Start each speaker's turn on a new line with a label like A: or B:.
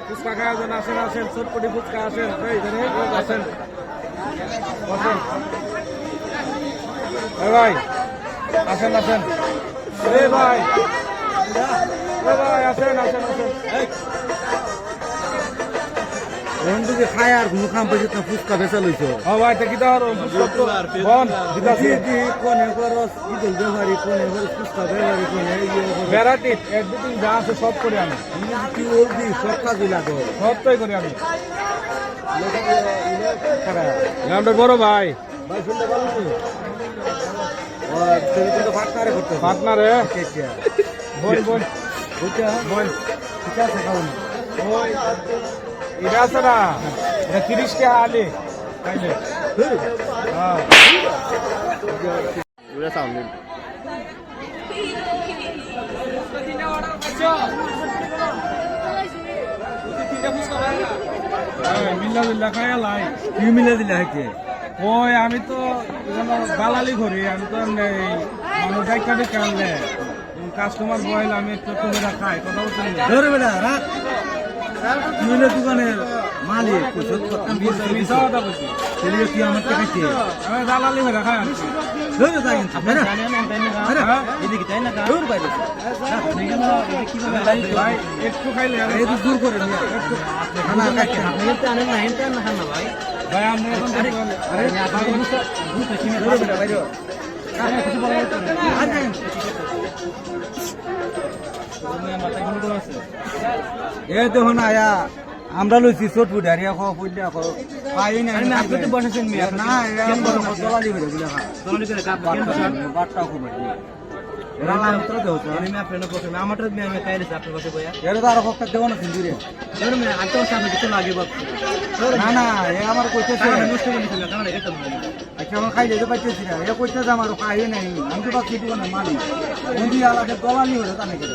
A: ফুচকা খাওয়া যান, আসেন আসেন, চটপটি ফুচকা আসেন, আসেন বসেন ভাই, আসেন আসেন ভাই, ভাই আসেন আসেন আসেন।
B: খায় আর কোনো কাম পাইছে না, ফুচকা বেচা লইছো।
A: ভাই কি দেওয়ার বন দিতাছি
B: কোনে খরচ ইদুল ব্যবহারি, কোনে খরচ ফুচকা ব্যবহারি, কোনে
A: ভ্যারাইটি এভরিথিং যা আছে সব করে আমি
B: কি বলবি, সব কাজই লাগো,
A: সবটাই করি আমি। আমরা বড় ভাই
B: ভাই শুনতে পারলি তুমি কিন্তু পার্টনারে করতে
A: পার্টনারে বোন বোন বোন
B: ঠিক আছে খাওয়ানো।
A: ওই এটা আছে না, এটা 30 টাকা আলি খাইলে। হ্যাঁ মিল্লা মিল্লা খাইয়া লাই
B: কি মিলে দিলে হাইতে
A: ওই আমি তো দালালি করি, আমি তো মানুষ ডাক্তার ডেকে আনলে কাস্টমার বয়েল আমি একটু তোমরা খাই, কথা বলতে
B: ধরে বেটা রাখ। তুই হলে দোকানের মালিক,
A: মিশা কথা বলছি,
B: তুই আমার টাকাইতে
A: আমি দালালি করে খাই আর কি।
B: ধরে যাই কিন্তু
A: ভাই একটু খাইলে আমি
B: একটু দূর করে নিয়ে
A: একটু
B: খানা খাইতে
A: ভাই আপনি এখন
B: ধরে বেটা বাইরে এ দেখুন আয়া আমরা লইছি চোট ফুট হারিয়া খাওয়া ফুটলিয়া খাও পাই না বসেছেন না দলালি করে দিলে বাটটা খুব আরো কষ্ট দেবো না সিন্দুরে না না এ আমার কইতেছে আচ্ছা আমার খাই যেতে পারতেছি না, এ কইতেছে আমার খাই নাই, আমি তো পাচ্ছি মালিক বন্ধু আলাদা দলালি হলো তা নাকি